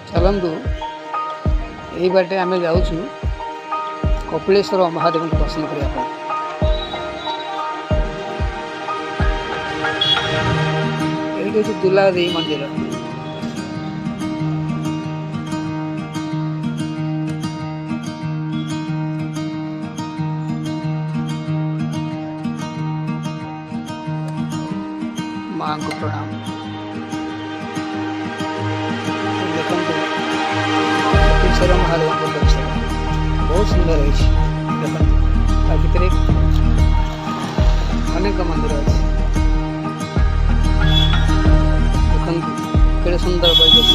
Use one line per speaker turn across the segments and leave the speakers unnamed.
चलतु यही बाटे आम जाऊँ कपिलेश्वर महादेव को दर्शन करने। ये दुलादेवी मंदिर माँ को प्रणाम। देखो कपिलेश्वर महादेव को दर्शन बहुत सुंदर है। देखो अनेक मंदिर अच्छे देखते सुंदर परिवेश।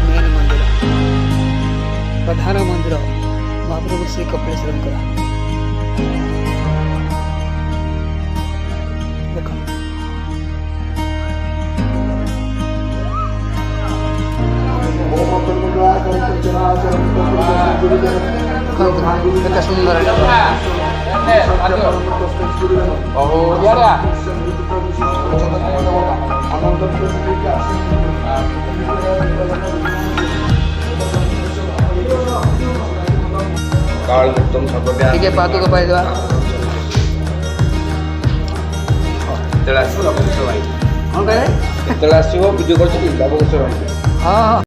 मेन मंदिर प्रधान मंदिर महाप्रभु श्री कपिलेश्वर देख सुंदर ଟିକେ ପାଦୁକ ପାଇଦେବା।
କେତେବେଳେ ଆସିବ ଲବକୁଶ ଭାଇ?
କ'ଣ କହିଲେ?
କେତେବେଳେ ଆସିବ ଭିଡ଼ିଓ କରୁଛନ୍ତି ଲବକୁଶ ଭାଇ?
ହଁ ହଁ।